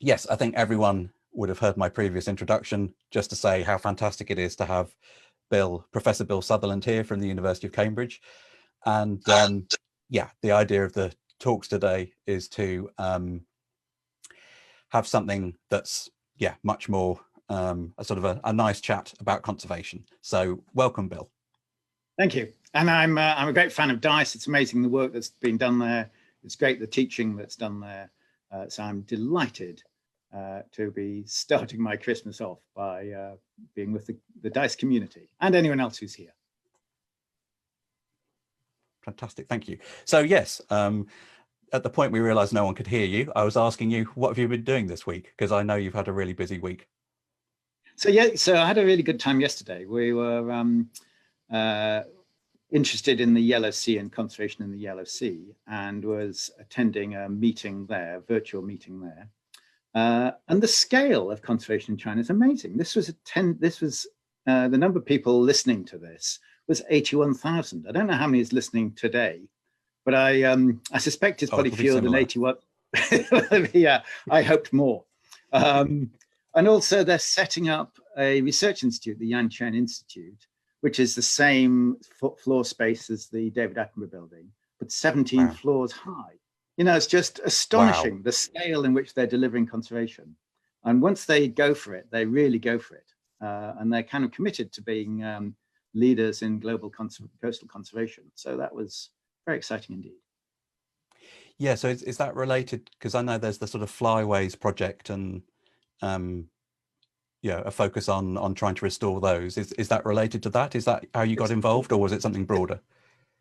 yes, I think everyone would have heard my previous introduction, just to say how fantastic it is to have Professor Bill Sutherland here from the University of Cambridge. And yeah, the idea of the talks today is to have something that's, yeah, much more a sort of a nice chat about conservation. So welcome, Bill. Thank you. And I'm a great fan of DICE. It's amazing the work that's been done there. It's great the teaching that's done there. So I'm delighted to be starting my Christmas off by being with the DICE community and anyone else who's here. Fantastic, thank you. So yes, at the point we realized no one could hear you, I was asking you, what have you been doing this week? Because I know you've had a really busy week. So yeah, so I had a really good time yesterday. We were interested in the Yellow Sea and conservation in the Yellow Sea, and was attending a meeting there, virtual meeting there. And the scale of conservation in China is amazing. This was the number of people listening to this was 81,000. I don't know how many is listening today, but I suspect it's probably fewer than 81. Yeah, I hoped more. And also they're setting up a research institute, the Yanchen Institute, which is the same floor space as the David Attenborough building, but 17 floors high. You know, it's just astonishing, the scale in which they're delivering conservation. And once they go for it, they really go for it. And they're kind of committed to being leaders in global coastal conservation. So that was very exciting indeed. Yeah, so is that related? Because I know there's the sort of Flyways project and yeah, a focus on trying to restore those. Is that related to that? Is that how you got involved, or was it something broader?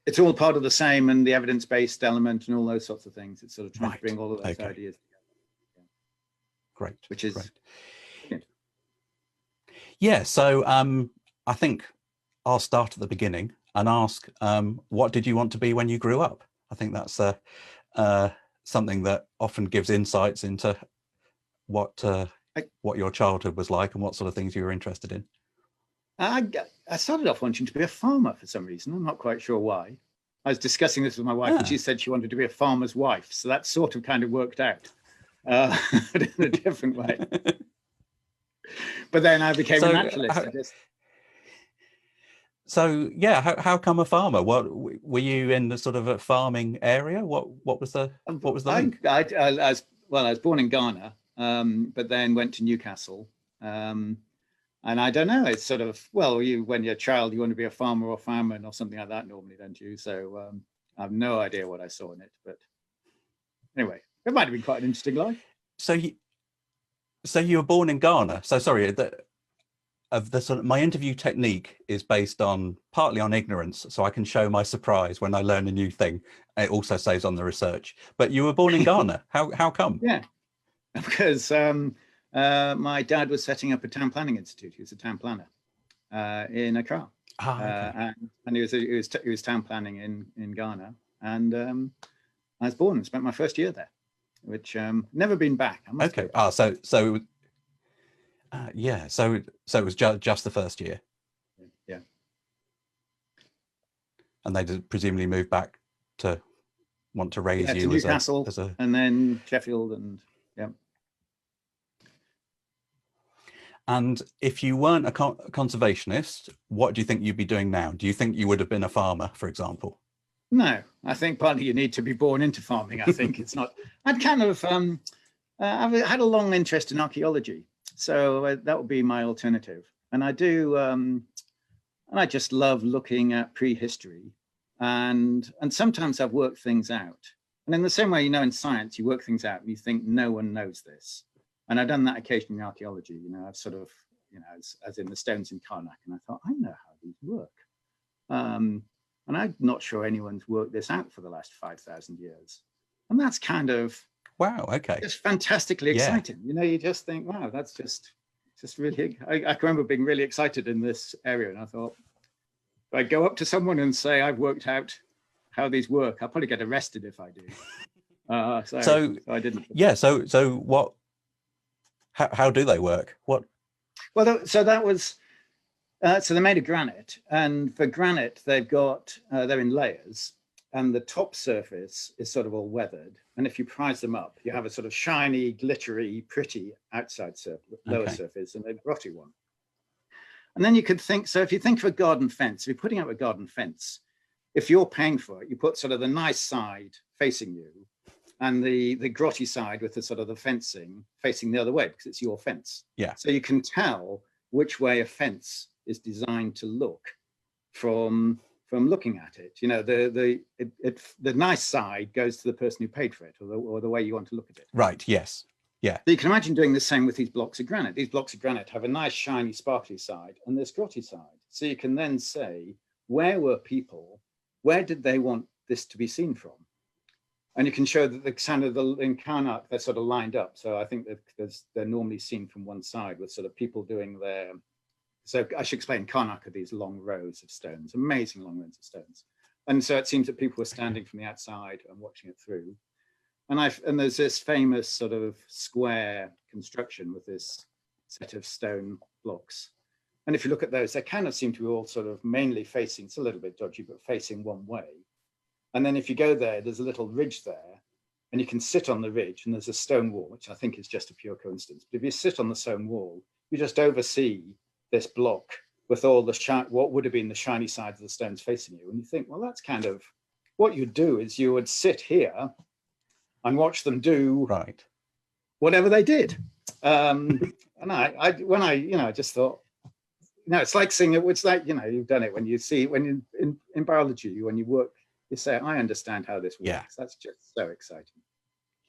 It's all part of the same, and the evidence-based element and all those sorts of things. It's sort of trying to bring all of those ideas together. Yeah. Great. Which is great. Yeah, so I think I'll start at the beginning and ask, what did you want to be when you grew up? I think that's something that often gives insights into what your childhood was like and what sort of things you were interested in. I started off wanting to be a farmer for some reason. I'm not quite sure why. I was discussing this with my wife, and she said she wanted to be a farmer's wife. So that sort of kind of worked out, but in a different way. But then I became a naturalist. So yeah, how come a farmer? What were you in the sort of a farming area? What was the link? I was born in Ghana, but then went to Newcastle. And I don't know, it's sort of, well, when you're a child, you want to be a farmer or fireman or something like that normally, don't you? So I have no idea what I saw in it, but anyway, it might have been quite an interesting life. So you were born in Ghana. So sorry, my interview technique is based partly on ignorance, so I can show my surprise when I learn a new thing. It also saves on the research. But you were born in Ghana. How come? Yeah, because my dad was setting up a town planning institute. He was a town planner in Accra, and he was town planning in Ghana. And I was born and spent my first year there, which never been back. Okay. Yeah. So it was just the first year. Yeah. And they presumably moved back to want to raise you to Newcastle, and then Sheffield, and yeah. And if you weren't a conservationist, what do you think you'd be doing now? Do you think you would have been a farmer, for example? No, I think partly you need to be born into farming. I think it's not. I'd kind of I've had a long interest in archaeology, so that would be my alternative. And I do, and I just love looking at prehistory, and sometimes I've worked things out. And in the same way, you know, in science, you work things out and you think no one knows this. And I've done that occasionally in archaeology. You know, I've sort of, you know, as in the stones in Karnak, and I thought, I know how these work. And I'm not sure anyone's worked this out for the last 5,000 years. And that's kind of just fantastically exciting. You know, you just think, wow, that's just really, I can remember being really excited in this area. And I thought, if I go up to someone and say, I've worked out how these work, I'll probably get arrested if I do. So I didn't. Yeah, so what, how do they work? What? Well, so that was, so they're made of granite, and for granite, they've got, they're in layers. and the top surface is sort of all weathered. And if you prise them up, you have a sort of shiny, glittery, pretty outside surface, lower surface, and a grotty one. And then you could think, so if you think of a garden fence, if you're putting up a garden fence, if you're paying for it, you put sort of the nice side facing you and the grotty side with the sort of the fencing facing the other way because it's your fence. Yeah. So you can tell which way a fence is designed to look from looking at it. You know, the nice side goes to the person who paid for it, or the way you want to look at it. Right. Yes. Yeah. So you can imagine doing the same with these blocks of granite. These blocks of granite have a nice, shiny, sparkly side and this grotty side. So you can then say, where were people? Where did they want this to be seen from? And you can show that the kind of in Karnak, they're sort of lined up. So I think that they're normally seen from one side with sort of people doing their. So I should explain, Karnak are these long rows of stones, amazing long rows of stones. And so it seems that people were standing from the outside and watching it through. And there's this famous sort of square construction with this set of stone blocks. And if you look at those, they kind of seem to be all sort of mainly facing, it's a little bit dodgy, but facing one way. And then if you go there, there's a little ridge there, and you can sit on the ridge, and there's a stone wall, which I think is just a pure coincidence. But if you sit on the stone wall, you just oversee this block with all the what would have been the shiny sides of the stones facing you. And you think, well, that's kind of what you'd do is you would sit here and watch them do whatever they did. And I just thought, it's like seeing it. It's like, you've done it when you see, when you in biology, when you work, you say, I understand how this works. Yeah. That's just so exciting.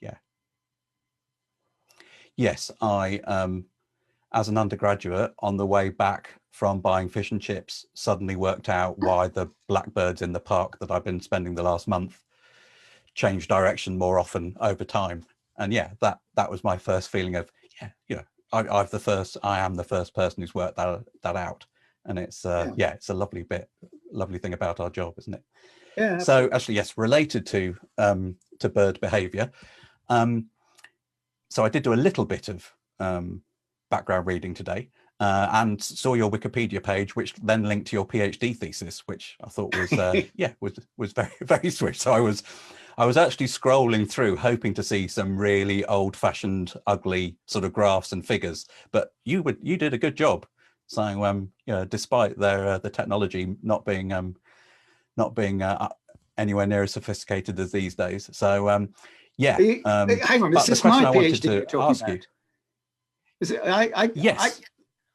Yeah. Yes, I, as an undergraduate, on the way back from buying fish and chips, suddenly worked out why the blackbirds in the park that I've been spending the last month change direction more often over time. And yeah, that was my first feeling of, I am the first person who's worked that out. And it's it's a lovely thing about our job, isn't it? Yeah. So actually, yes, related to bird behavior. So I did do a little bit of background reading today, and saw your Wikipedia page, which then linked to your PhD thesis, which I thought was was very, very sweet. So I was actually scrolling through, hoping to see some really old-fashioned, ugly sort of graphs and figures, but you did a good job. So despite the technology not being anywhere near as sophisticated as these days. So hang on, is this my PhD you're talking about? Is it? Yes.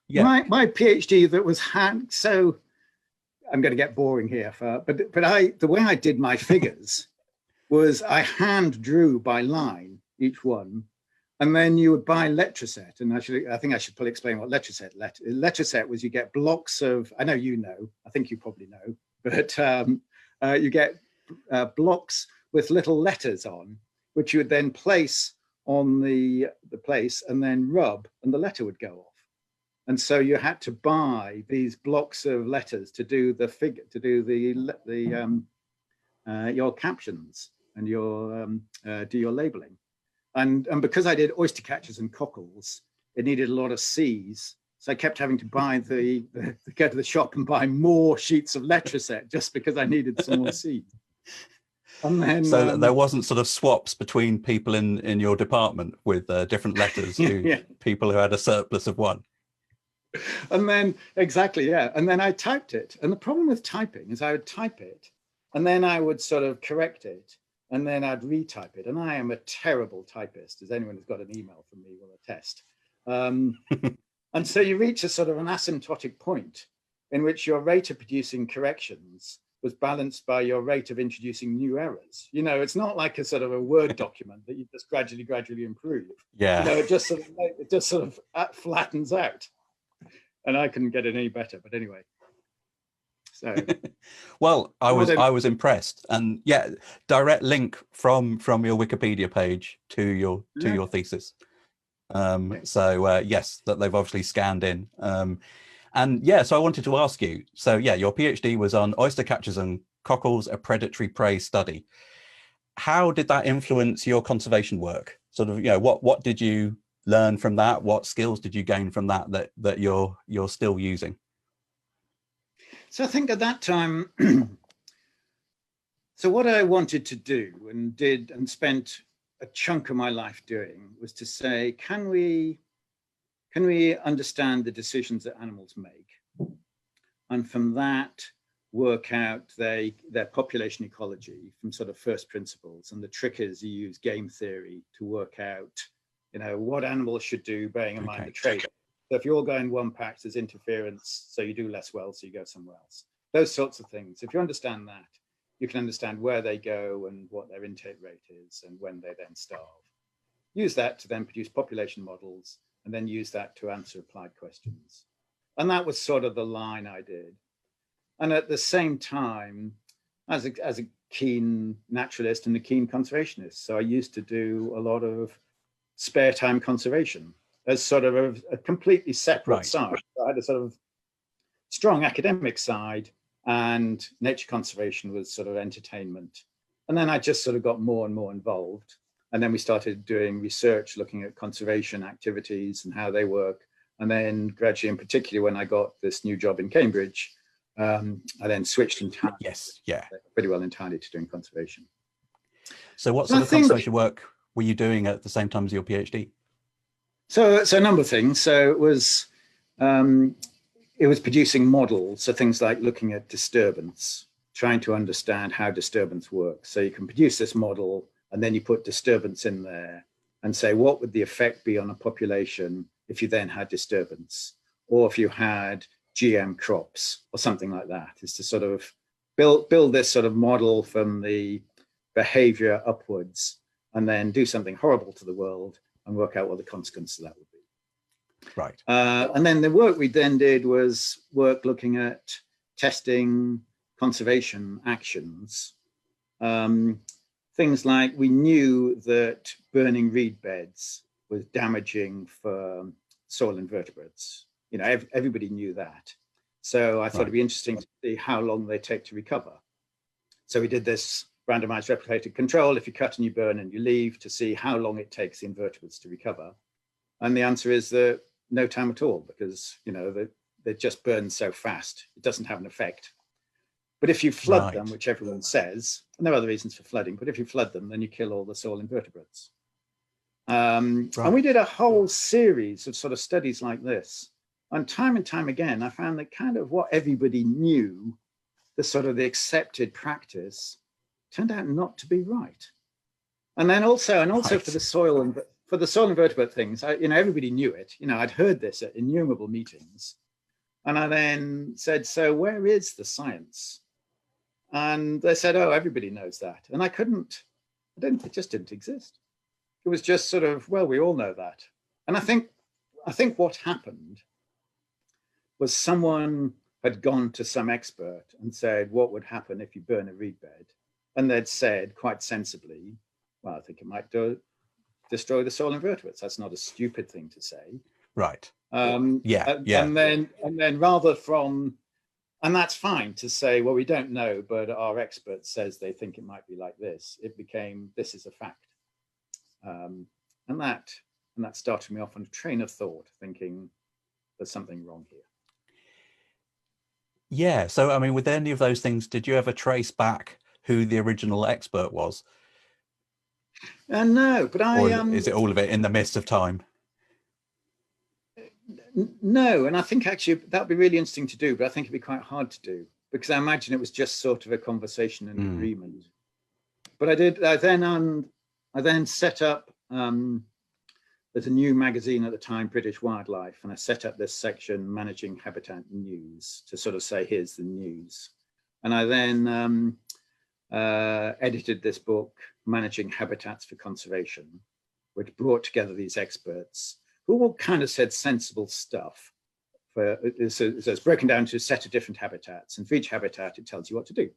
My PhD that was so I'm going to get boring here, but the way I did my figures was I hand drew by line each one, and then you would buy letraset. And I think I should probably explain what letraset. Letraset was you get blocks of, I know I think you probably know, but you get blocks with little letters on, which you would then place on the place and then rub, and the letter would go off. And so you had to buy these blocks of letters to do the figure, to do your captions and do your labeling. And because I did oyster catchers and cockles, it needed a lot of C's. So I kept having to go to the shop and buy more sheets of letraset just because I needed some more C's. And then, so there wasn't sort of swaps between people in your department with different letters to people who had a surplus of one. And then, exactly, yeah. And then I typed it. And the problem with typing is I would type it, and then I would sort of correct it, and then I'd retype it. And I am a terrible typist, as anyone who's got an email from me will attest. And so you reach a sort of an asymptotic point in which your rate of producing corrections was balanced by your rate of introducing new errors. It's not like a sort of a Word document that you just gradually improve. Yeah. It just sort of flattens out. And I couldn't get it any better, but anyway. So, well, I was impressed, and direct link from your Wikipedia page to your thesis. So yes, that they've obviously scanned in. So I wanted to ask you. So your PhD was on oyster catchers and cockles, a predatory prey study. How did that influence your conservation work? Sort of, what did you learn from that? What skills did you gain from that you're still using? So I think at that time, So what I wanted to do and did and spent a chunk of my life doing was to say, can we understand the decisions that animals make? And from that, work out their population ecology from sort of first principles. And the trick is you use game theory to work out, what animals should do, bearing in mind the trade-off. So if you're going one pack, there's interference, so you do less well, so you go somewhere else. Those sorts of things. If you understand that, you can understand where they go and what their intake rate is and when they then starve. Use that to then produce population models and then use that to answer applied questions. And that was sort of the line I did. And at the same time, as a keen naturalist and a keen conservationist, so I used to do a lot of spare time conservation as sort of a completely separate side. I had a sort of strong academic side, and nature conservation was sort of entertainment. And then I just sort of got more and more involved. And then we started doing research, looking at conservation activities and how they work. And then gradually, in particular, when I got this new job in Cambridge, I then switched entirely, pretty well entirely to doing conservation. So what sort of conservation work were you doing at the same time as your PhD? So a number of things. So it was producing models. So things like looking at disturbance, trying to understand how disturbance works. So you can produce this model and then you put disturbance in there and say, what would the effect be on a population if you then had disturbance, or if you had GM crops or something like that, is to sort of build this sort of model from the behavior upwards and then do something horrible to the world and work out what the consequences of that would be. Right. And then the work we then did was work looking at testing conservation actions. Things like we knew that burning reed beds was damaging for soil invertebrates. Everybody knew that. So I thought it'd be interesting to see how long they take to recover. So we did this randomized replicated control. If you cut and you burn and you leave, to see how long it takes the invertebrates to recover. And the answer is that no time at all, because they just burn so fast, it doesn't have an effect. But if you flood them, which everyone says, and there are other reasons for flooding, but if you flood them, then you kill all the soil invertebrates. And we did a whole series of sort of studies like this. And time again, I found that kind of what everybody knew, the accepted practice, turned out not to be right. And then also for the soil invertebrate things, everybody knew it. I'd heard this at innumerable meetings. And I then said, so where is the science? And they said, oh, everybody knows that. And it just didn't exist. It was just sort of, well, we all know that. And I think what happened was someone had gone to some expert and said, what would happen if you burn a reed bed? And they'd said quite sensibly, well, I think it might destroy the soil invertebrates. That's not a stupid thing to say. Right. And then rather from, and that's fine to say, well, we don't know, but our expert says they think it might be like this. It became, this is a fact. And that started me off on a train of thought, thinking there's something wrong here. Yeah. So, I mean, with any of those things, did you ever trace back who the original expert was? No, but is it all of it in the midst of time? No, and I think actually that'd be really interesting to do, but I think it'd be quite hard to do, because I imagine it was just sort of a conversation and agreement. But I then set up, there's a new magazine at the time, British Wildlife, and I set up this section, Managing Habitat News, to sort of say, here's the news. And I then edited this book, Managing Habitats for Conservation, which brought together these experts who all kind of said sensible stuff. So it's broken down to a set of different habitats, and for each habitat, it tells you what to do.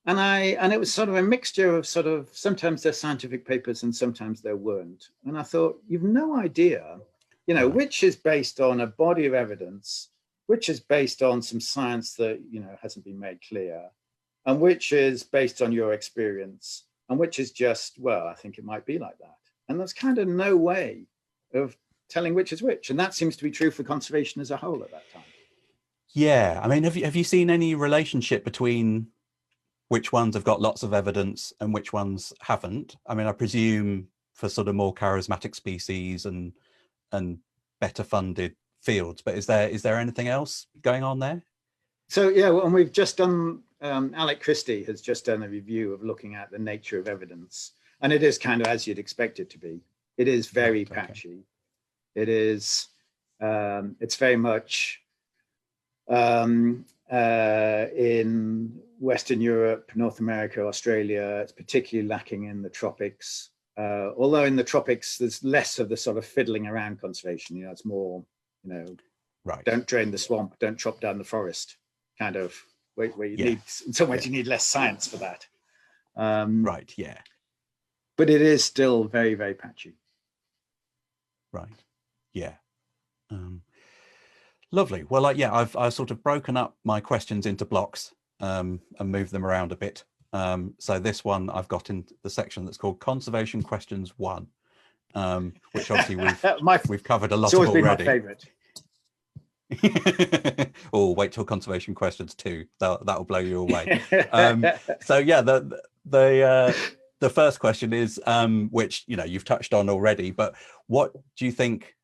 And it was sort of a mixture of sometimes they're scientific papers and sometimes there weren't. And I thought, you've no idea, which is based on a body of evidence, which is based on some science that, hasn't been made clear, and which is based on your experience, and which is just, well, I think it might be like that. And there's kind of no way of telling which is which. And that seems to be true for conservation as a whole at that time. Yeah. I mean, have you seen any relationship between which ones have got lots of evidence and which ones haven't. I mean, I presume for sort of more charismatic species and better funded fields, but is there anything else going on there? So yeah, well, and we've just done, Alec Christie has just done a review of looking at the nature of evidence, and it is kind of as you'd expect it to be. It is very patchy. It is, it's very much in Western Europe, North America, Australia. It's particularly lacking in the tropics. Although in the tropics, there's less of the sort of fiddling around conservation. It's more, right. Don't drain the swamp, don't chop down the forest, kind of where you need, in some ways, you need less science for that. Right. Yeah. But it is still very, very patchy. Right. Yeah. Lovely. Well, I've sort of broken up my questions into blocks and moved them around a bit. So this one I've got in the section that's called Conservation Questions 1, which obviously we've covered a lot of already. It's always been my favorite. Oh, wait till Conservation Questions 2. That'll blow you away. So yeah, the first question is, which you've touched on already, but what do you think?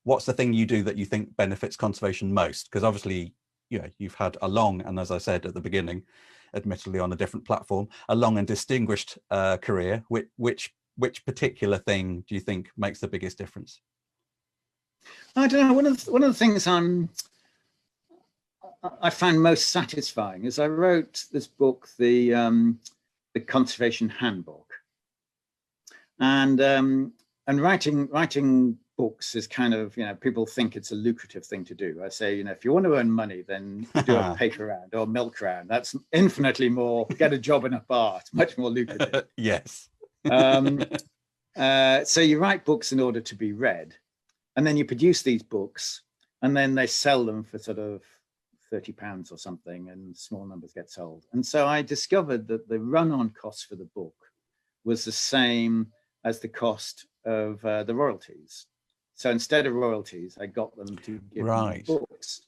What's the thing you do that you think benefits conservation most? Because obviously, you've had a long, and as I said at the beginning, admittedly on a different platform, a long and distinguished career. Which particular thing do you think makes the biggest difference? I don't know. One of the things I find most satisfying is I wrote this book, the Conservation Handbook, and writing books is kind of, people think it's a lucrative thing to do. I say, if you want to earn money, then do a paper round or a milk round. That's infinitely more, get a job in a bar. It's much more lucrative. Yes. So you write books in order to be read, and then you produce these books, and then they sell them for sort of £30 or something, and small numbers get sold. And so I discovered that the run-on cost for the book was the same as the cost of the royalties. So instead of royalties, I got them to give me books.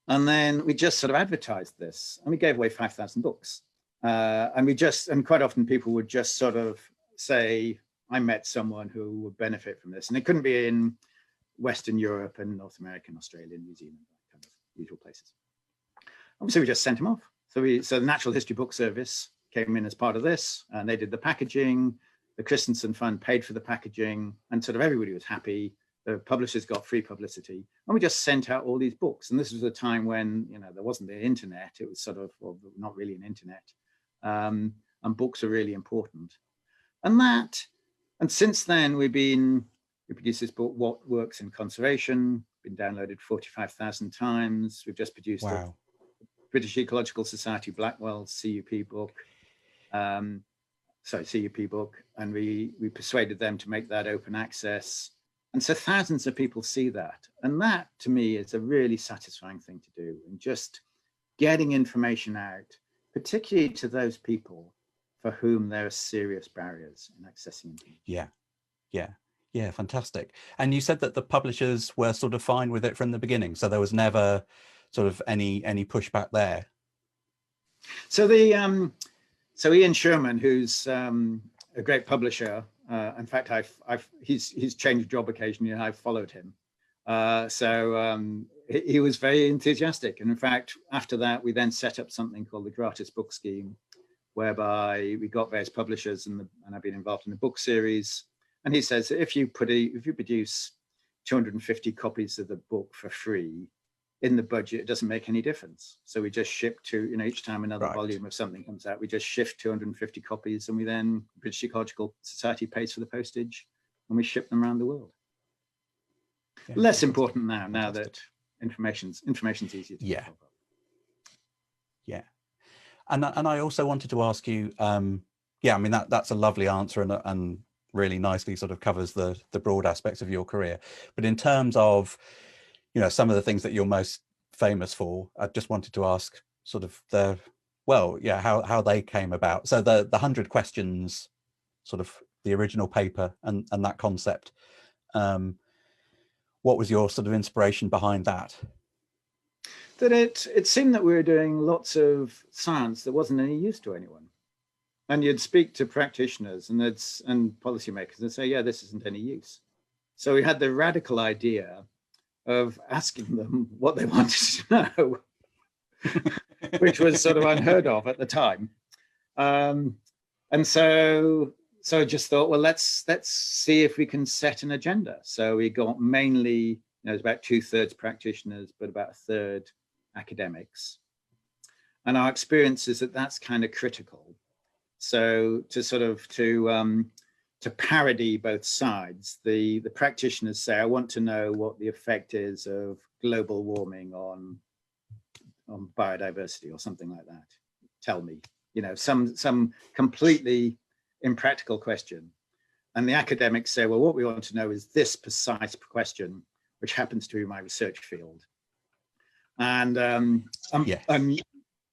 And then we just sort of advertised this, and we gave away 5,000 books. And quite often people would just sort of say, I met someone who would benefit from this. And it couldn't be in Western Europe and North America and Australia and New Zealand, kind of usual places. Obviously, we just sent them off. So the Natural History Book Service came in as part of this, and they did the packaging. The Christensen Fund paid for the packaging, and sort of everybody was happy. The publishers got free publicity, and we just sent out all these books. And this was a time when, there wasn't the internet. It was sort of, well, not really an internet. And books are really important. And since then, we produced this book, What Works in Conservation, been downloaded 45,000 times. We've just produced the British Ecological Society Blackwell's CUP book. CUP book, and we persuaded them to make that open access. And so thousands of people see that. And that, to me, is a really satisfying thing to do, and just getting information out, particularly to those people for whom there are serious barriers in accessing information. Yeah, fantastic. And you said that the publishers were sort of fine with it from the beginning, so there was never sort of any pushback there. So So Ian Sherman, who's a great publisher, in fact, he's changed job occasionally, and I've followed him. He was very enthusiastic, and in fact, after that, we then set up something called the Gratis Book Scheme, whereby we got various publishers, and I've been involved in the book series. And he says that if you produce 250 copies of the book for free, in the budget, it doesn't make any difference. So we just ship to, each time another volume of something comes out, we just shift 250 copies, and we then, British Ecological Society pays for the postage, and we ship them around the world. Yeah, less important now that information's easier to yeah. Yeah. And I also wanted to ask you, that's a lovely answer and really nicely sort of covers the broad aspects of your career. But in terms of, some of the things that you're most famous for, I just wanted to ask sort of how they came about. So the 100 questions, sort of the original paper and that concept, what was your sort of inspiration behind that? that it seemed that we were doing lots of science that wasn't any use to anyone. And you'd speak to practitioners and policymakers and say, yeah, this isn't any use. So we had the radical idea of asking them what they wanted to know, which was sort of unheard of at the time. And so I just thought, well, let's see if we can set an agenda. So we got mainly, it's about 2/3 practitioners, but about 1/3 academics. And our experience is that that's kind of critical. So to parody both sides, the practitioners say, I want to know what the effect is of global warming on biodiversity or something like that. Tell me, some completely impractical question. And the academics say, well, what we want to know is this precise question, which happens to be my research field. And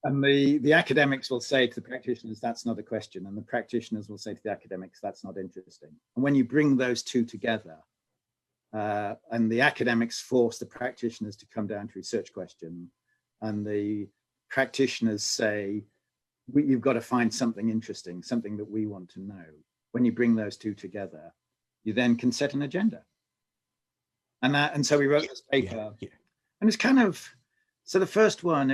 the academics will say to the practitioners, that's not a question. And the practitioners will say to the academics, that's not interesting. And when you bring those two together, and the academics force the practitioners to come down to research question, and the practitioners say, you've got to find something interesting, something that we want to know. When you bring those two together, you then can set an agenda. And so we wrote this paper. And it's kind of, so the first one,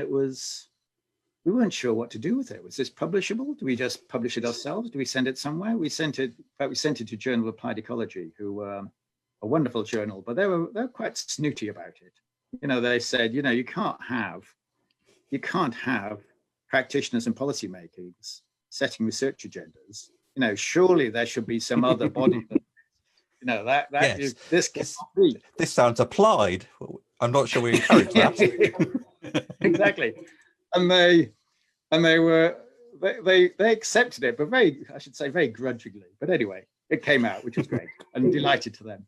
we weren't sure what to do with it. Was this publishable? Do we just publish it ourselves? Do we send it somewhere? We sent it to Journal of Applied Ecology, who were a wonderful journal, but they were quite snooty about it. They said, you can't have practitioners and policymakers setting research agendas. Surely there should be some other body that yes. This sounds applied. I'm not sure we encourage that. Exactly. And they accepted it, but very grudgingly. But anyway, it came out, which was great, and delighted to them.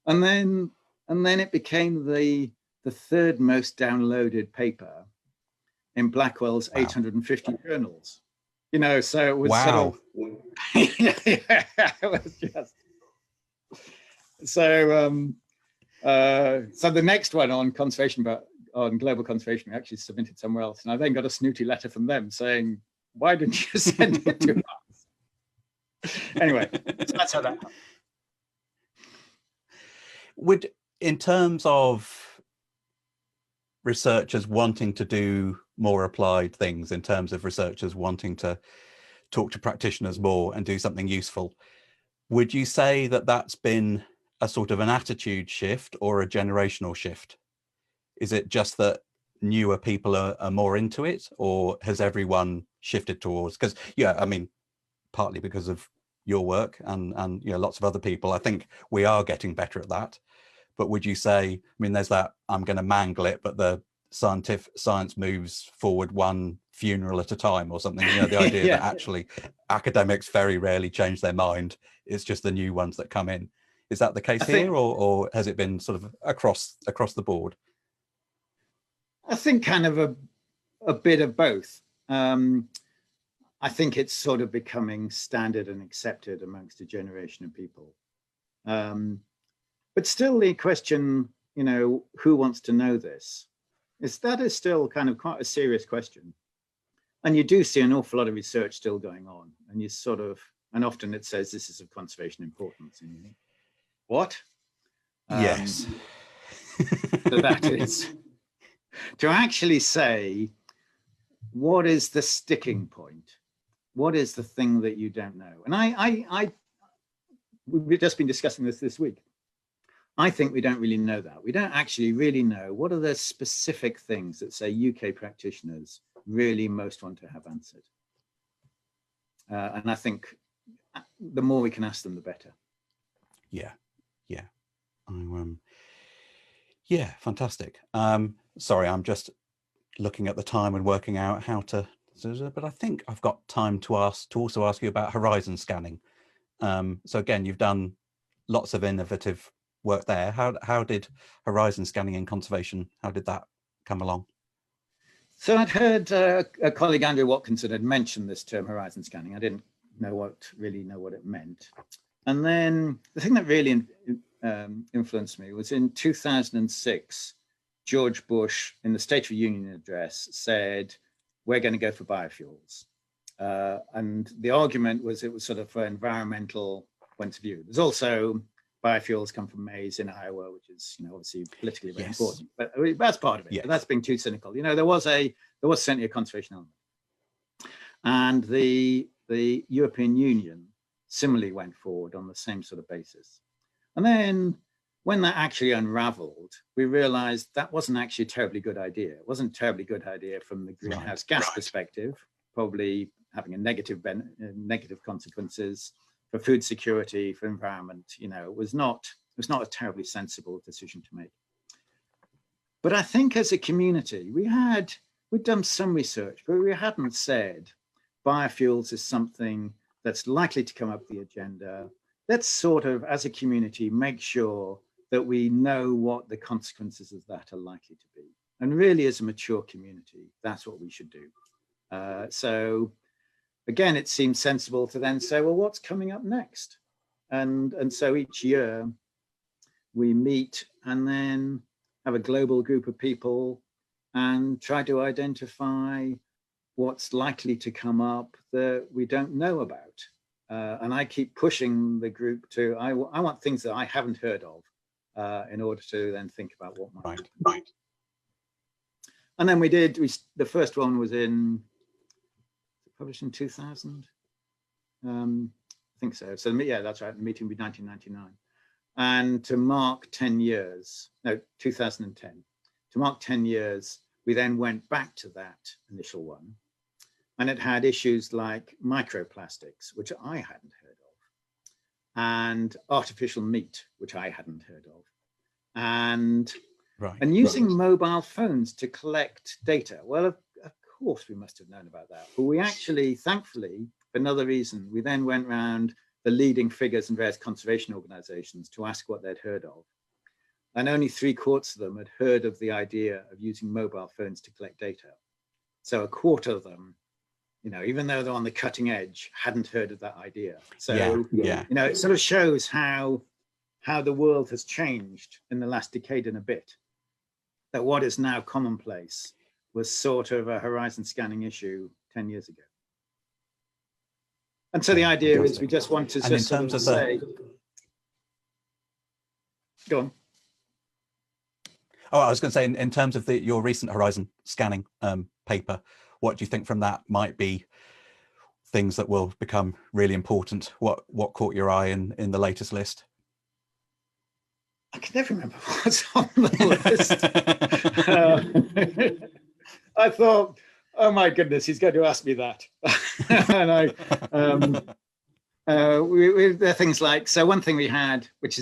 And then it became the third most downloaded paper in Blackwell's 850 journals. So it was sort of it was just so the next one on conservation, but on global conservation, we actually submitted somewhere else. And I then got a snooty letter from them saying, why didn't you send it to us? Anyway, so that's how that happened. In terms of researchers wanting to do more applied things, in terms of researchers wanting to talk to practitioners more and do something useful, would you say that that's been a sort of an attitude shift or a generational shift? Is it just that newer people are more into it, or has everyone shifted towards? Because partly because of your work and lots of other people, I think we are getting better at that. But would you say, there's that I'm going to mangle it, but the science moves forward one funeral at a time or something? The idea that actually academics very rarely change their mind. It's just the new ones that come in. Is that the case here, or has it been sort of across the board? I think kind of a bit of both. I think it's sort of becoming standard and accepted amongst a generation of people. But still the question, who wants to know this? That is still kind of quite a serious question. And you do see an awful lot of research still going on. And and often it says this is of conservation importance. And you think, what? Yes. So that is to actually say, what is the sticking point? What is the thing that you don't know? And we've just been discussing this week. I think we don't really know that. We don't actually really know what are the specific things that, say, UK practitioners really most want to have answered. And I think the more we can ask them, the better. Yeah. Fantastic. Sorry, I'm just looking at the time and working out how to, but I think I've got time to also ask you about horizon scanning. So again, you've done lots of innovative work there. How did horizon scanning in conservation, how did that come along? So I'd heard a colleague, Andrew Watkinson, had mentioned this term horizon scanning. I didn't really know what it meant. And then the thing that really influenced me was in 2006, George Bush, in the State of the Union address, said, we're going to go for biofuels. And the argument was it was sort of for environmental points of view. There's also biofuels come from maize in Iowa, which is, obviously politically very important. But that's part of it. Yes. But that's being too cynical. There was certainly a conservation element. And the European Union similarly went forward on the same sort of basis. And then when that actually unraveled, we realized that wasn't actually a terribly good idea. It wasn't a terribly good idea from the greenhouse gas perspective, probably having a negative consequences for food security, for environment. It was not a terribly sensible decision to make. But I think as a community, we'd done some research, but we hadn't said biofuels is something that's likely to come up the agenda. Let's sort of, as a community, make sure that we know what the consequences of that are likely to be. And really, as a mature community, that's what we should do. So again, it seems sensible to then say, well, what's coming up next? And so each year we meet and then have a global group of people and try to identify what's likely to come up that we don't know about. And I keep pushing the group to, I want things that I haven't heard of in order to then think about what might happen. Right. And then the first one was published in 2000. I think so. So yeah, that's right. The meeting will be 1999. And to mark 10 years, no, 2010, to mark 10 years, we then went back to that initial one. And it had issues like microplastics, which I hadn't heard of, and artificial meat, which I hadn't heard of, and using mobile phones to collect data. Well, of course, we must have known about that. But we actually, thankfully, for another reason, we then went around the leading figures in various conservation organizations to ask what they'd heard of. And only 3/4 of them had heard of the idea of using mobile phones to collect data. So 1/4 of them, even though they're on the cutting edge, hadn't heard of that idea. So, it sort of shows how the world has changed in the last decade and a bit. That what is now commonplace was sort of a horizon scanning issue 10 years ago. And so the idea is we just want to just sort of say, go on. Oh, I was going to say, in terms of your recent horizon scanning paper, what do you think from that might be things that will become really important? What caught your eye in the latest list? I can never remember what's on the list. I thought, oh my goodness, he's going to ask me that. And there are things like, so one thing we had, which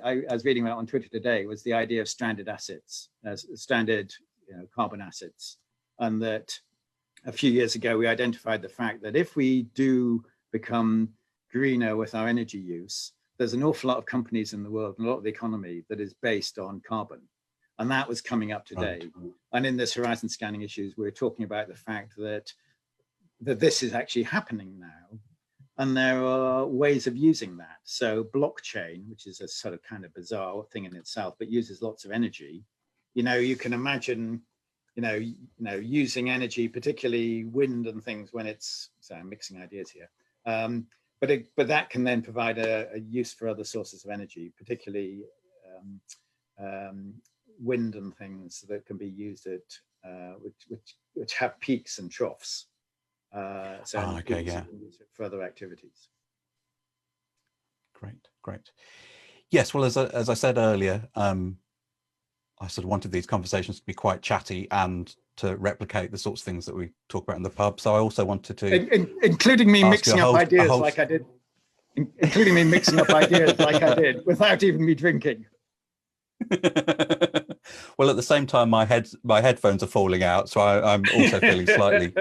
I was reading about on Twitter today, was the idea of stranded assets, stranded carbon assets, and that a few years ago we identified the fact that if we do become greener with our energy use, there's an awful lot of companies in the world and a lot of the economy that is based on carbon. And that was coming up today. Right. And in this horizon scanning issues, we're talking about the fact that this is actually happening now. And there are ways of using that. So blockchain, which is a sort of kind of bizarre thing in itself, but uses lots of energy. You can imagine, using energy, particularly wind and things when it's, so I'm mixing ideas here. But that can then provide a use for other sources of energy, particularly wind and things that can be used at which have peaks and troughs. For other activities. Great. Yes, well, as I said earlier, I sort of wanted these conversations to be quite chatty and to replicate the sorts of things that we talk about in the pub. So I also wanted to, including me mixing up ideas like I did, without even me drinking. Well, at the same time, my headphones are falling out, so I'm also feeling slightly,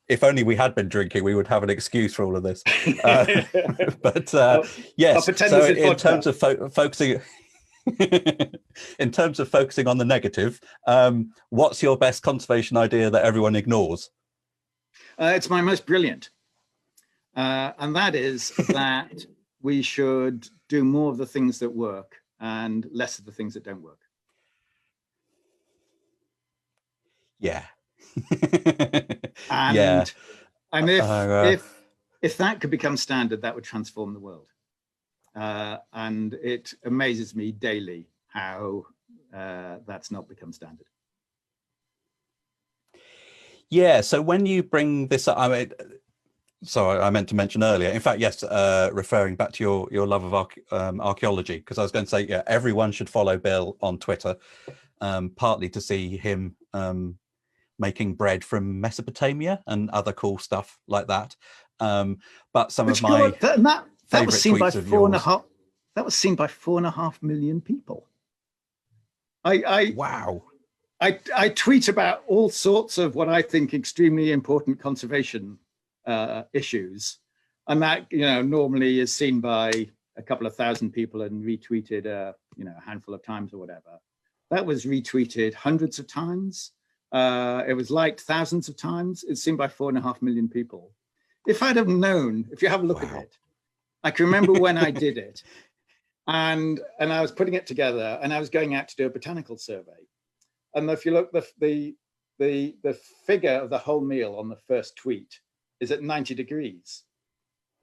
if only we had been drinking, we would have an excuse for all of this. Yes, so in terms of focusing, in terms of focusing on the negative, what's your best conservation idea that everyone ignores? It's my most brilliant. And that is that we should do more of the things that work and less of the things that don't work. Yeah. Yeah. And and if that could become standard, that would transform the world. And it amazes me daily how that's not become standard. Yeah. So when you bring this up, I mean, so I meant to mention earlier, in fact, yes, referring back to your love of archaeology, because I was going to say, yeah, everyone should follow Bill on Twitter, partly to see him making bread from Mesopotamia and other cool stuff like that. But some of my that was seen by tweets of yours. That was seen by 4.5 million people. Wow. I tweet about all sorts of what I think extremely important conservation issues, and that normally is seen by a couple of thousand people and retweeted a handful of times or whatever. That was retweeted hundreds of times. It was liked thousands of times. It's seen by 4.5 million people. If I'd have known, if you have a look at it, I can remember when I did it, and I was putting it together, and I was going out to do a botanical survey. And if you look, the figure of the whole meal on the first tweet is at 90 degrees.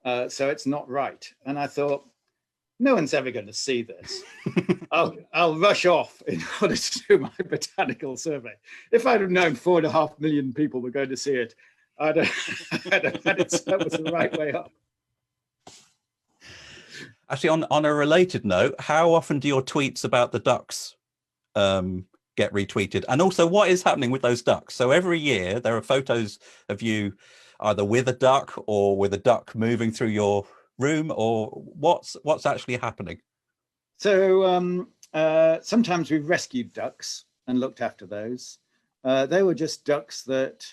So it's not right. And I thought, no one's ever going to see this. I'll rush off in order to do my botanical survey. If I'd have known 4.5 million people were going to see it, I'd have had it so it was the right way up. Actually, on a related note, how often do your tweets about the ducks get retweeted? And also, what is happening with those ducks? So every year there are photos of you either with a duck or with a duck moving through your room, or what's actually happening? So sometimes we've rescued ducks and looked after those. They were just ducks that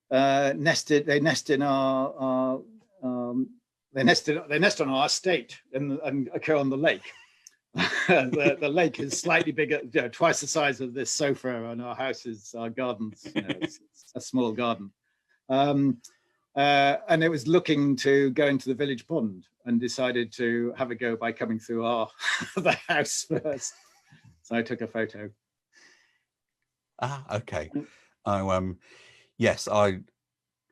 nested. They nest in our they nest on our estate and occur on the lake. The lake is slightly bigger, twice the size of this sofa, and our house is our garden's it's a small garden. And it was looking to go into the village pond and decided to have a go by coming through the house first. So I took a photo. Okay. Yes,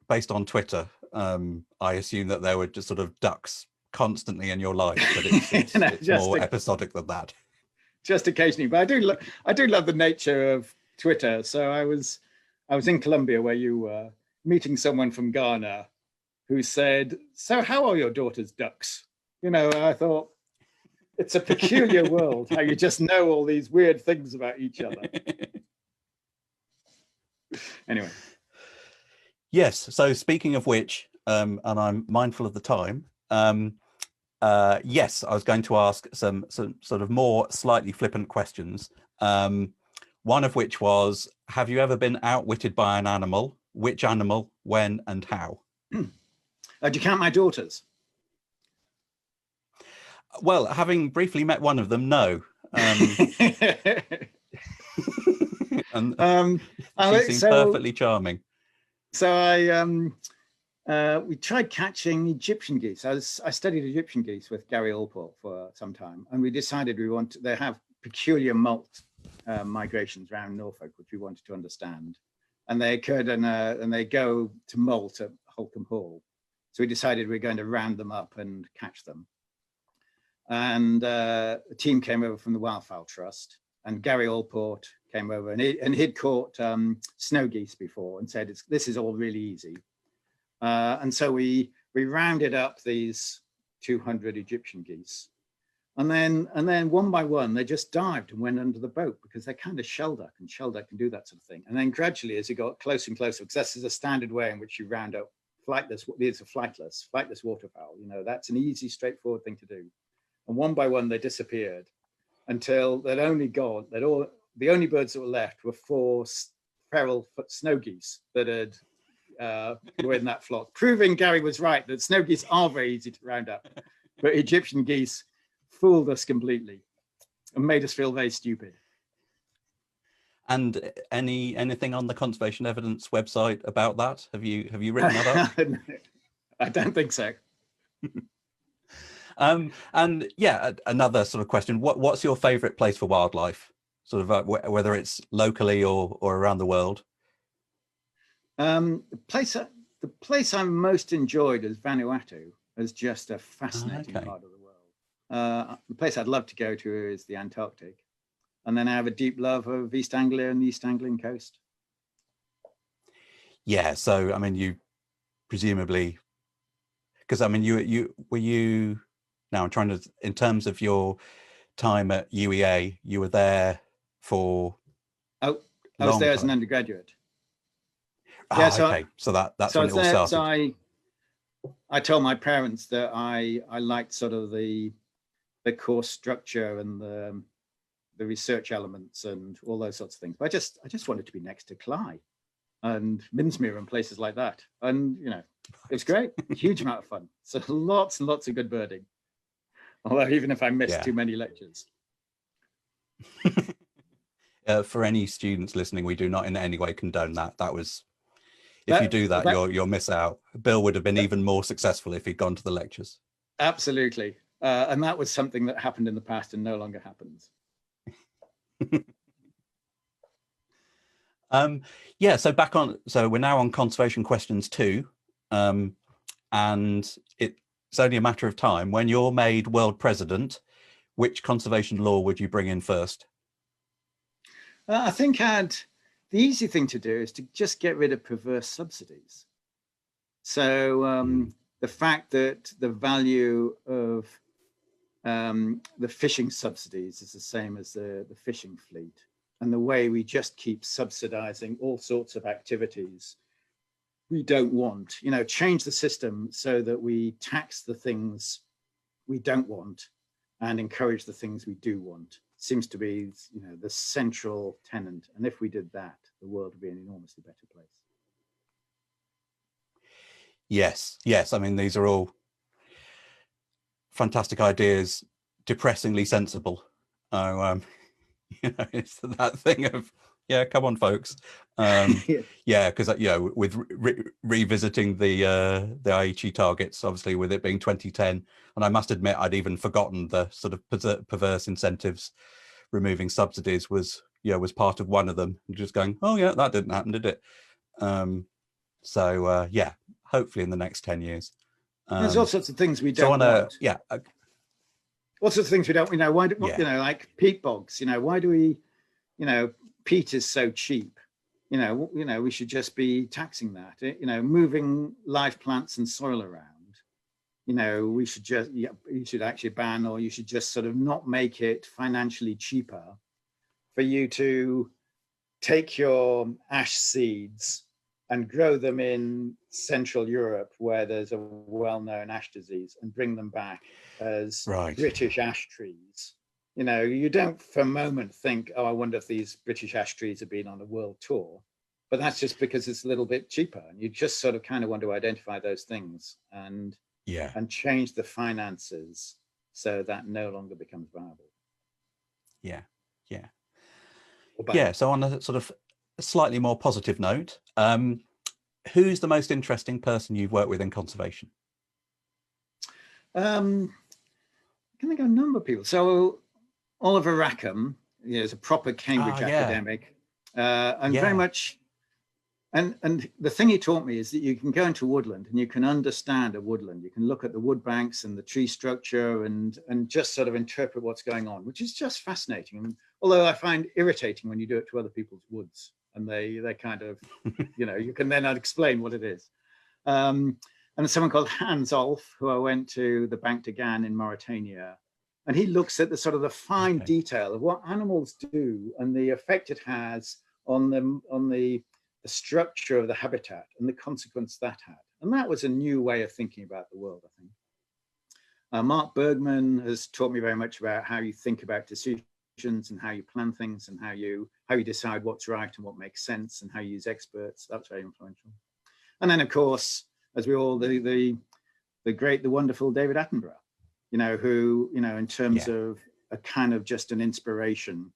based on Twitter, I assume that there were just sort of ducks constantly in your life, but it's more episodic than that. Just occasionally, but I do love the nature of Twitter. So I was in Colombia, where you were, meeting someone from Ghana who said, "So how are your daughter's ducks?" I thought, it's a peculiar world, how you just know all these weird things about each other. Anyway. Yes. So speaking of which, and I'm mindful of the time, yes, I was going to ask some sort of more slightly flippant questions. One of which was, have you ever been outwitted by an animal? Which animal, when, and how? Do you count my daughters? Well, having briefly met one of them, no. And she seems perfectly charming. So we tried catching Egyptian geese. I studied Egyptian geese with Gary Allport for some time, and we decided they have peculiar molt migrations around Norfolk, which we wanted to understand. And they occurred and they go to molt at Holcombe Hall. So we decided we were going to round them up and catch them. And a team came over from the Wildfowl Trust, and Gary Allport came over, and he'd caught snow geese before and said, this is all really easy. And so we rounded up these 200 Egyptian geese. And then one by one, they just dived and went under the boat, because they're kind of shell duck, and shell duck can do that sort of thing. And then gradually, as you got closer and closer, because this is a standard way in which you round up flightless waterfowl. That's an easy, straightforward thing to do. And one by one, they disappeared until the only birds that were left were 4 feral snow geese that were in that flock, proving Gary was right, that snow geese are very easy to round up, but Egyptian geese fooled us completely and made us feel very stupid. And anything on the Conservation Evidence website about that? Have you written that up? I don't think so. And yeah, another sort of question: what's your favourite place for wildlife? Sort of whether it's locally or around the world. The place I most enjoyed is Vanuatu, as just a fascinating Okay. part of the world. The place I'd love to go to is the Antarctic. And then I have a deep love of East Anglia and the East Anglian coast. Yeah. So, I mean, you presumably, because I mean, you now I'm trying to, in terms of your time at UEA, you were there for Oh, I was long there as an time. undergraduate. Yeah, Ah, okay. So that's so I when was it all there. So started. I told my parents that I liked sort of the course structure and the research elements and all those sorts of things. But I just wanted to be next to Cly and Minsmere and places like that. And you know, it was great, huge amount of fun. So lots and lots of good birding. Although even if I missed too many lectures. For any students listening, we do not in any way condone that. That was, if you do that, you'll miss out. Bill would have been even more successful if he'd gone to the lectures. Absolutely. And that was something that happened in the past and no longer happens. Yeah, so we're now on conservation questions 2. And it's only a matter of time. When you're made world president, which conservation law would you bring in first? I think the easy thing to do is to just get rid of perverse subsidies. So the fact that the value of the fishing subsidies is the same as the fishing fleet, and the way we just keep subsidizing all sorts of activities we don't want, you know, change the system so that we tax the things we don't want and encourage the things we do want. Seems to be, you know, the central tenet. And if we did that, the world would be an enormously better place. Yes. I mean, these are all fantastic ideas, depressingly sensible. You know, it's that thing of, yeah, come on, folks. Yeah, because with revisiting the Aichi targets, obviously with it being 2010, and I must admit I'd even forgotten the sort of perverse incentives. Removing subsidies was part of one of them. Just going, oh yeah, that didn't happen, did it? So yeah, hopefully in the next 10 years. There's all sorts of things we don't want. All sorts of things we don't. You know, why do you know, like peat bogs? You know, why do we? You know, peat is so cheap. You know, we should just be taxing that. You know, moving live plants and soil around. You know, we should just, you should actually ban, or you should just sort of not make it financially cheaper for you to take your ash seeds and grow them in Central Europe where there's a well-known ash disease and bring them back as British ash trees. You know, you don't for a moment think, oh, I wonder if these British ash trees have been on a world tour, but that's just because it's a little bit cheaper. And you just sort of kind of want to identify those things and change the finances so that no longer becomes viable. Yeah. So on a sort of slightly more positive note, who's the most interesting person you've worked with in conservation? I can think of a number of people. So Oliver Rackham, is a proper Cambridge academic, and very much. And the thing he taught me is that you can go into woodland and you can understand a woodland. You can look at the wood banks and the tree structure and just sort of interpret what's going on, which is just fascinating. And although I find irritating when you do it to other people's woods and they kind of, you know, you can then explain what it is. And there's someone called Hans Olf, who I went to the Bank de Gan in Mauritania. And he looks at the sort of the fine detail of what animals do and the effect it has on the structure of the habitat and the consequence that had. And that was a new way of thinking about the world, I think. Mark Bergman has taught me very much about how you think about decisions and how you plan things and how you decide what's right and what makes sense and how you use experts. That's very influential. And then, of course, as we all, the great, the wonderful David Attenborough, you know, who, you know, in terms of a kind of just an inspiration.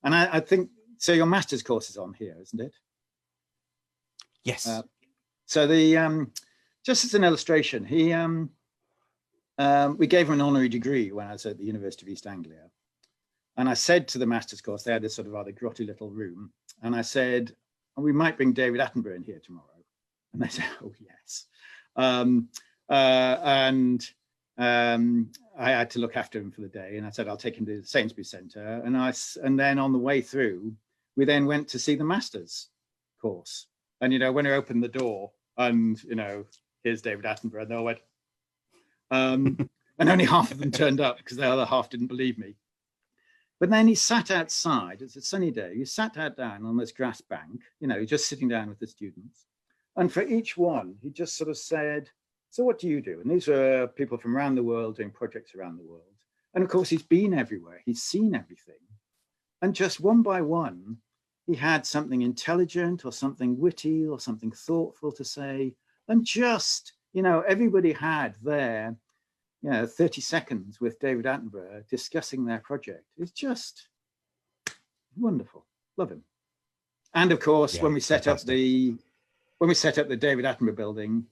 And I think, so your master's course is on here, isn't it? Yes. So the just as an illustration, we gave him an honorary degree when I was at the University of East Anglia, and I said to the master's course, they had this sort of rather grotty little room, and I said, we might bring David Attenborough in here tomorrow. And they said, oh, yes. And I had to look after him for the day. And I said, I'll take him to the Sainsbury's Centre. And then on the way through, we then went to see the Masters course. And, when we opened the door and, here's David Attenborough, and they all went, and only half of them turned up because the other half didn't believe me. But then he sat outside, it's a sunny day, he sat down on this grass bank, just sitting down with the students. And for each one, he just sort of said, so what do you do? And these were people from around the world doing projects around the world. And of course, he's been everywhere, he's seen everything. And just one by one, he had something intelligent or something witty or something thoughtful to say. And just, everybody had their 30 seconds with David Attenborough discussing their project. It's just wonderful. Love him. And of course, when we set up the David Attenborough building,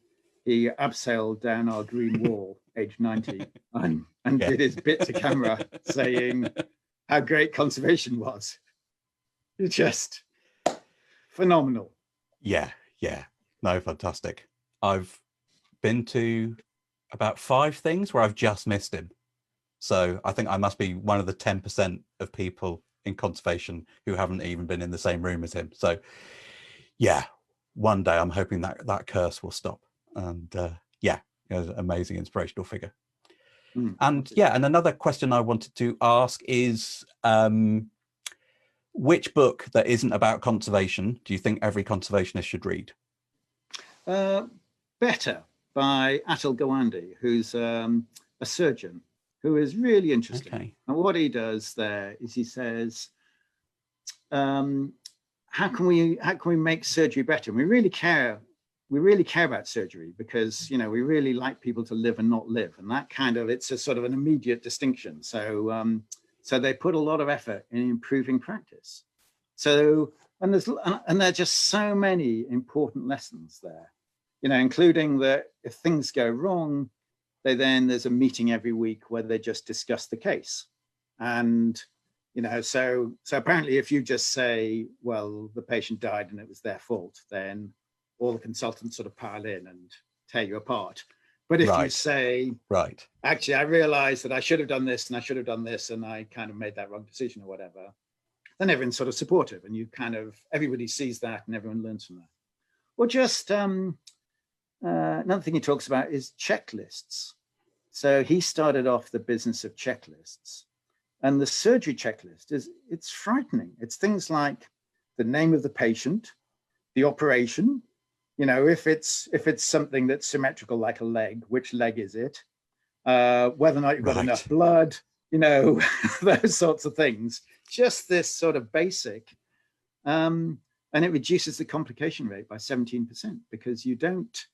he abseiled down our green wall, age 90, and did his bit to camera saying how great conservation was. It's just phenomenal. Yeah. No, fantastic. I've been to about 5 things where I've just missed him. So I think I must be one of the 10% of people in conservation who haven't even been in the same room as him. So yeah, one day I'm hoping that curse will stop. And amazing inspirational figure. And another question I wanted to ask is, which book that isn't about conservation do you think every conservationist should read? Better, by Atul Gawande, who's a surgeon who is really interesting. Okay. And what he does there is he says, how can we make surgery better? And we really care about surgery because, we really like people to live and not live. And that it's a sort of an immediate distinction. So they put a lot of effort in improving practice. So, and there are just so many important lessons there, including that if things go wrong, there's a meeting every week where they just discuss the case. And, so apparently if you just say, well, the patient died and it was their fault, then all the consultants sort of pile in and tear you apart. But if you say, actually, I realized that I should have done this and I should have done this and I kind of made that wrong decision or whatever, then everyone's sort of supportive and everybody sees that and everyone learns from that. Or just another thing he talks about is checklists. So he started off the business of checklists, and the surgery checklist it's frightening. It's things like the name of the patient, the operation, if it's something that's symmetrical like a leg, which leg is it? Whether or not you've got enough blood, those sorts of things. Just this sort of basic, and it reduces the complication rate by 17% because you don't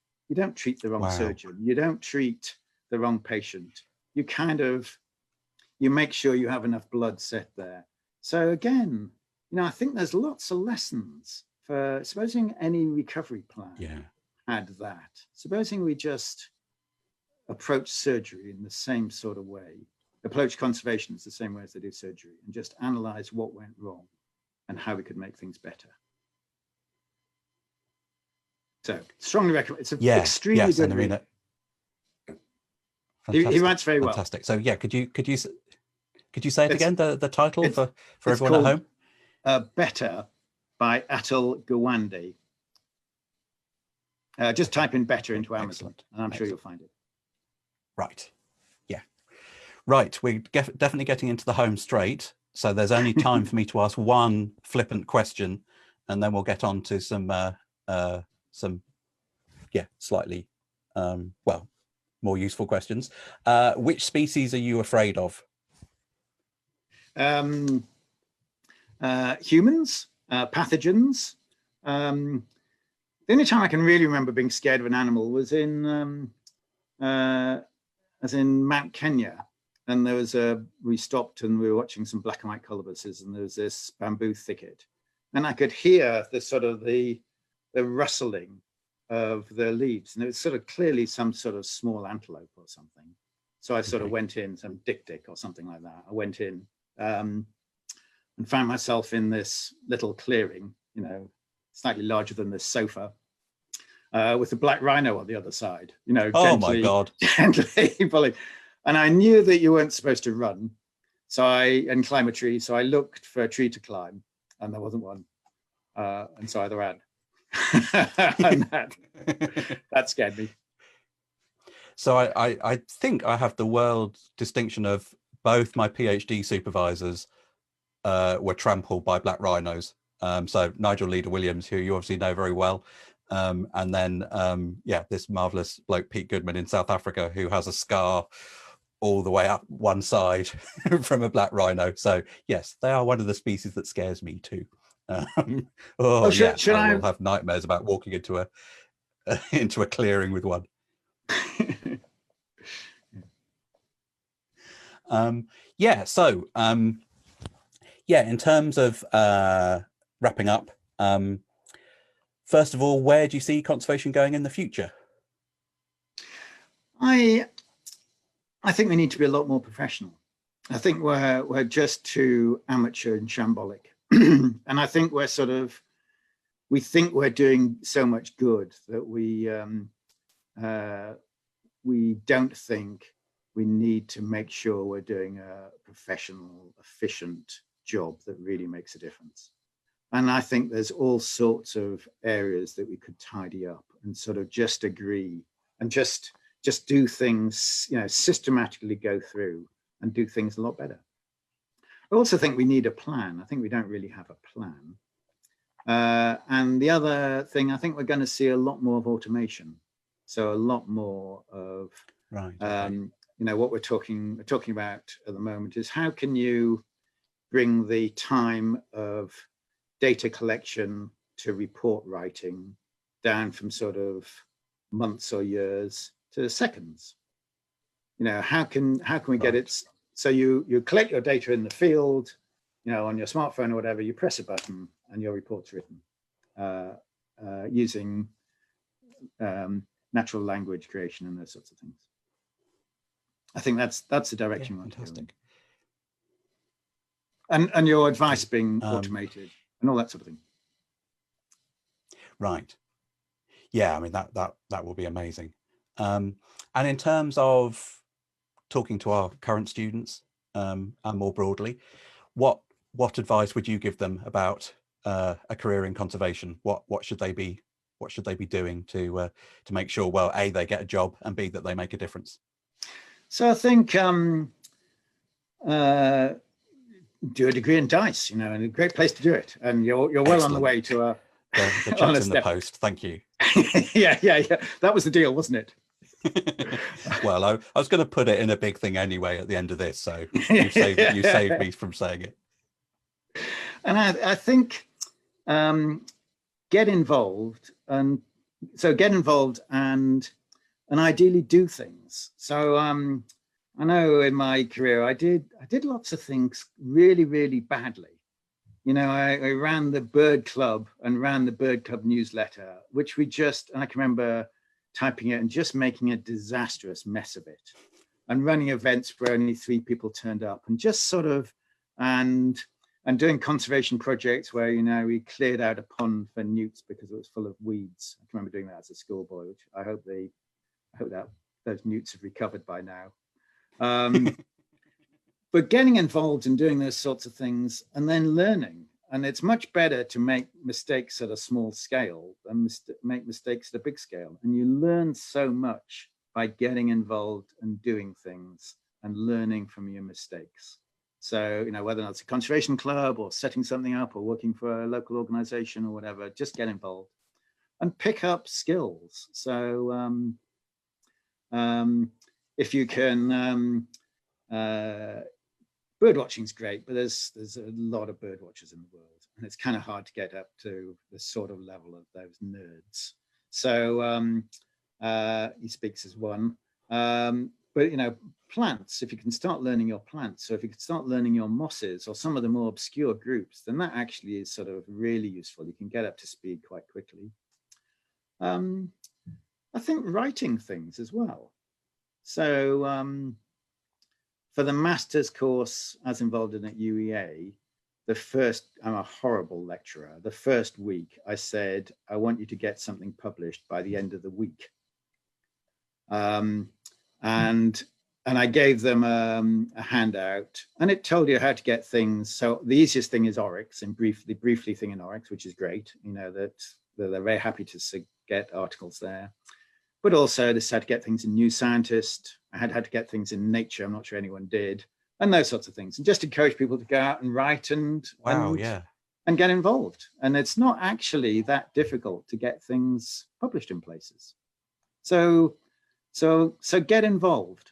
treat the wrong surgeon, you don't treat the wrong patient. You make sure you have enough blood set there. So again, I think there's lots of lessons for supposing any recovery plan had that. Supposing we just approach surgery in the same sort of way, approach conservation as the same way as they do surgery, and just analyze what went wrong and how we could make things better. So strongly recommend. It's an extremely good read. He writes very well. Fantastic. So could you say it again? The title for everyone at home. Better by Atul Gawande. Just type in "better" into Amazon, and I'm sure you'll find it. Right. Yeah. Right. We're definitely getting into the home straight. So there's only time for me to ask one flippant question, and then we'll get on to some slightly more useful questions. Which species are you afraid of? Humans, pathogens. The only time I can really remember being scared of an animal was in Mount Kenya, and we stopped and we were watching some black and white colubuses, and there was this bamboo thicket, and I could hear the rustling of the leaves, and it was sort of clearly some sort of small antelope or something. So I sort of went in, some dik or something like that. I went in and found myself in this little clearing, slightly larger than this sofa, with a black rhino on the other side, you know, Oh gently, my God. gently pulling. And I knew that you weren't supposed to run, and climb a tree. So I looked for a tree to climb, and there wasn't one. And so I ran. And that scared me. So I think I have the world distinction of both my PhD supervisors were trampled by black rhinos. So Nigel Leader Williams, who you obviously know very well, and then yeah, this marvelous bloke Pete Goodman in South Africa, who has a scar all the way up one side from a black rhino. So yes, they are one of the species that scares me too. Should I will have nightmares about walking into a into a clearing with one. Yeah, so yeah, in terms of wrapping up, first of all, where do you see conservation going in the future? I think we need to be a lot more professional. I think we're just too amateur and shambolic. And I think we think we're doing so much good that we don't think we need to make sure we're doing a professional, efficient job that really makes a difference. And I think there's all sorts of areas that we could tidy up and sort of just agree and just do things, you know, systematically go through and do things a lot better. I also think we need a plan. I think we don't really have a plan. And the other thing, I think we're going to see a lot more of automation. So a lot more of, right. You know, what we're talking about at the moment is how can you bring the time of data collection to report writing down from sort of months or years to seconds. You know, how can we get it so you collect your data in the field, you know, on your smartphone or whatever, you press a button and your report's written using natural language creation and those sorts of things. I think that's the direction we want to go in. And your advice being automated and all that sort of thing. Right. Yeah, I mean that will be amazing. And in terms of talking to our current students and more broadly, what advice would you give them about a career in conservation? What should they be doing to make sure, well, A, they get a job, and B, that they make a difference? So I think do a degree in DICE, you know, and a great place to do it. And you're well Excellent. On the way to a the check's in the post. Thank you. yeah. That was the deal, wasn't it? Well, I was going to put it in a big thing anyway at the end of this, so you saved me from saying it. And I think get involved and ideally do things. So I know in my career I did lots of things really, really badly. You know, I ran the bird club and ran the bird club newsletter, which and I can remember typing it and just making a disastrous mess of it, and running events where only 3 people turned up, and just sort of and doing conservation projects where, you know, we cleared out a pond for newts because it was full of weeds. I can remember doing that as a schoolboy, which I hope that those newts have recovered by now. But getting involved in doing those sorts of things and then learning. And it's much better to make mistakes at a small scale than make mistakes at a big scale. And you learn so much by getting involved and doing things and learning from your mistakes. So, you know, whether or not it's a conservation club or setting something up or working for a local organization or whatever, just get involved and pick up skills. So if you can, bird watching is great, but there's a lot of bird watchers in the world, and it's kind of hard to get up to the sort of level of those nerds. So he speaks as one. But, you know, plants, if you can start learning your plants, so if you can start learning your mosses or some of the more obscure groups, then that actually is sort of really useful. You can get up to speed quite quickly. I think writing things as well. So for the master's course as involved in at UEA, I'm a horrible lecturer. The first week I said, I want you to get something published by the end of the week. And I gave them a handout, and it told you how to get things. So the easiest thing is Oryx, and the briefly thing in Oryx, which is great. You know, that they're very happy to get articles there. But also this had to get things in New Scientist. I had to get things in Nature. I'm not sure anyone did, and those sorts of things. And just encourage people to go out and write and get involved. And it's not actually that difficult to get things published in places. So get involved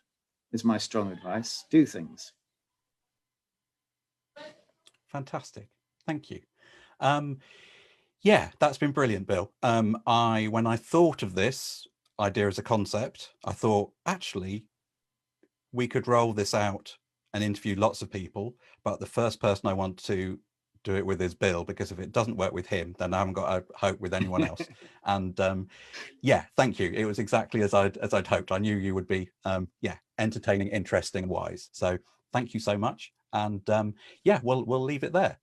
is my strong advice. Do things. Fantastic. Thank you. Yeah, that's been brilliant, Bill. When I thought of this idea as a concept, I thought, actually, we could roll this out and interview lots of people, but the first person I want to do it with is Bill, because if it doesn't work with him, then I haven't got a hope with anyone else. And yeah, thank you. It was exactly as I'd hoped. I knew you would be entertaining, interesting, and wise. So thank you so much. And yeah, we'll leave it there.